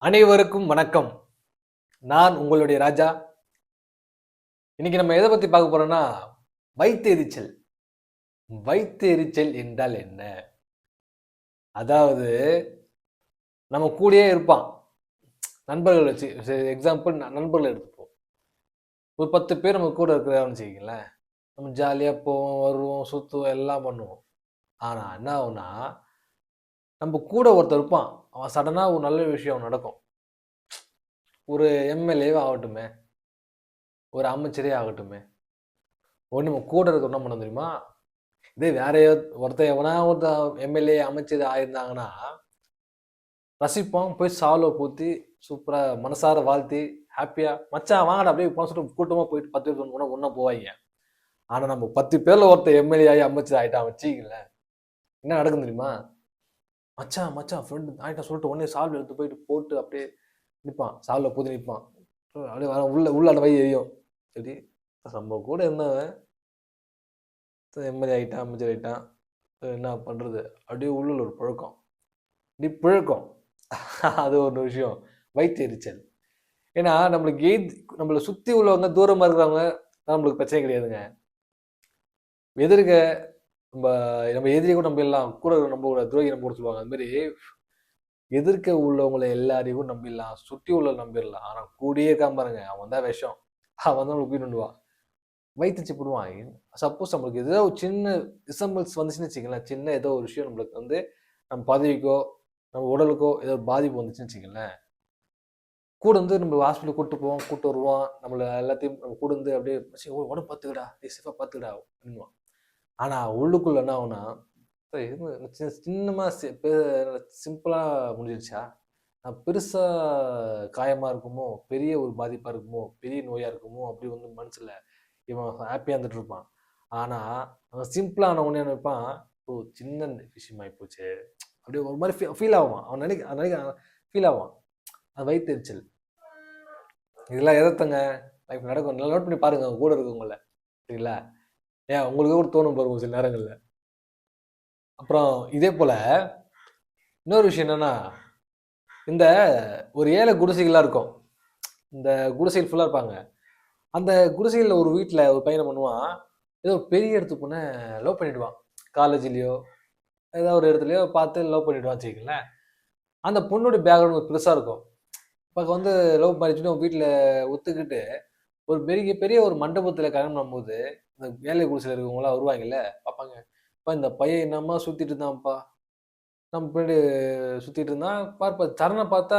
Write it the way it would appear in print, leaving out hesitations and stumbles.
அனைவருக்கும் வணக்கம். நான் உங்களுடைய ராஜா. இன்னைக்கு நம்ம எதை பத்தி பார்க்க போறோம்னா, வயித்தெரிச்சல். வயித்தெரிச்சல் என்றால் என்ன? அதாவது நம்ம கூடயே இருப்பான். நண்பர்கள் வச்சு எக்ஸாம்பிள் நண்பர்கள் எடுத்துப்போம். ஒரு 10 பேர் நம்ம கூட இருக்கிறாங்கன்னு வச்சுக்கங்களேன். நம்ம ஜாலியா போவோம், வருவோம், சுத்துவோம், எல்லாம் பண்ணுவோம். ஆனா என்ன ஆகும்னா, நம்ம கூட ஒருத்தன் இருப்பான். அவன் சடனா ஒரு நல்ல விஷயம் நடக்கும். ஒரு எம்எல்ஏவே ஆகட்டுமே, ஒரு அமைச்சரே ஆகட்டுமே. உடனே நம்ம கூட இருக்க என்ன பண்ண தெரியுமா? இதே வேற ஒருத்தன் எவனா ஒருத்தன் எம்எல்ஏ அமைச்சர் ஆயிருந்தாங்கன்னா ரசிப்போம், போய் சால்வை பூத்தி சூப்பரா மனசார வாழ்த்தி ஹாப்பியா மச்சான் வாங்கடா அப்படியே போன சொல்லிட்டு கூட்டமா போயிட்டு 10 பேர் ஒண்ணா ஒண்ணா போவாங்க. ஆனா நம்ம 10 பேர்ல ஒருத்தன் எம்எல்ஏ ஆகி அமைச்சர் ஆயிட்டான் வச்சுக்கல, என்ன நடக்கும் தெரியுமா? மச்சான் மச்சான் ஃப்ரெண்டு ஆயிட்டா சொல்லிட்டு உடனே சால்வை எடுத்து போயிட்டு போட்டு அப்படியே நிற்பான், சால்வை பூத்தி நிற்பான். அப்படியே உள்ள உள்ள அந்த வழி எரியும். சரி, நம்ம கூட இருந்தவன் எம்எல்ஏ ஆகிட்டான், அமைச்சர் ஆகிட்டான், என்ன பண்ணுறது? அப்படியே உள்ள ஒரு புழக்கம், இப்படி புழக்கம். அது ஒரு விஷயம், வயிற்றெரிச்சல். ஏன்னா நம்மளுக்கு நம்மளை சுற்றி உள்ளவங்க தூரமாக இருக்கிறவங்க நம்மளுக்கு பிரச்சனை கிடையாதுங்க. எதிர்க்க நம்ம நம்ம எதிரியை கூட நம்பிடலாம், கூட நம்ம கூட துரோகி நம்ம கூட சொல்லுவாங்க. அது மாதிரி எதிர்க்க உள்ளவங்களை எல்லாரையும் நம்பிடலாம், சுற்றி உள்ள நம்பிடலாம். ஆனால் கூடியே இருக்காம பாருங்க, அவன் தான் விஷம். அவன் தான் நம்மளுக்கு உயிரிடுவான், வயிற்றுச்சு போடுவான். சப்போஸ் நம்மளுக்கு ஏதோ ஒரு சின்ன ரிசம்பிள்ஸ் வந்துச்சுன்னு வச்சுக்கலாம், சின்ன ஏதோ ஒரு விஷயம் நம்மளுக்கு வந்து நம்ம பதவிக்கோ நம்ம உடலுக்கோ ஏதோ ஒரு பாதிப்பு வந்துச்சுன்னு வச்சுக்கங்களேன், கூட வந்து நம்ம ஹாஸ்பிட்டல் கூட்டு போவோம், கூட்டு வருவோம், நம்மளை எல்லாத்தையும் நம்ம கூட இருந்து அப்படியே உடம்பு பார்த்துக்கடா, சேஃபாக பார்த்துக்கடா அப்படின்வான். ஆனால் உள்ளுக்குள்ள என்ன ஆகுனா, சின்னமா சிம்பிளாக முடிஞ்சிருச்சா, பெருசாக காயமாக இருக்குமோ, பெரிய ஒரு பாதிப்பாக இருக்குமோ, பெரிய நோயாக இருக்குமோ அப்படி வந்து மனசில் இவன் ஹாப்பியாக இருந்துட்டு இருப்பான். ஆனால் அவன் சிம்பிளான உடனே நினைப்பான், ஓ சின்ன விஷயமாயி போச்சு அப்படியே ஒரு மாதிரி ஃபீல் ஆவான். அவன் நினைக்க ஃபீல் ஆவான். அது வயிற்றெரிச்சல். இதெல்லாம் எதத்தங்க லைஃப் நடக்கும். நல்லா நோட் பண்ணி பாருங்க கூட இருக்கவங்கள, சரிங்களா? ஏன் உங்களுக்கு கூட தோணும் பாருங்க சில நேரங்களில். அப்புறம் இதே போல இன்னொரு விஷயம் என்னன்னா, இந்த ஒரு ஏழை குடிசைகள்லாம் இருக்கும். இந்த குடிசைகள் ஃபுல்லாக இருப்பாங்க. அந்த குடிசைகளில் ஒரு வீட்டில் ஒரு பையனை பண்ணுவான், ஏதோ பெரிய இடத்து பொண்ணை லவ் பண்ணிடுவான். காலேஜ்லேயோ ஏதோ ஒரு இடத்துலையோ பார்த்து லவ் பண்ணிடுவான்னு வச்சுக்கங்களேன். அந்த பொண்ணோட பேக்ரவுண்ட் பெருசாக இருக்கும். இப்போ வந்து லவ் மேரேஜ்னு வீட்டில் ஒத்துக்கிட்டு ஒரு பெரிய பெரிய ஒரு மண்டபத்தில் கல்யாணம் பண்ணும்போது இந்த வேலை குடிசையில் இருக்கவங்களாம் வருவாங்கல்ல, பார்ப்பாங்க. இப்போ இந்த பையன் என்னம்மா சுற்றிட்டு இருந்தான்ப்பா, நம்ம பின்னாடி சுற்றிட்டு இருந்தான் பார்ப்பா, சரணை பார்த்தா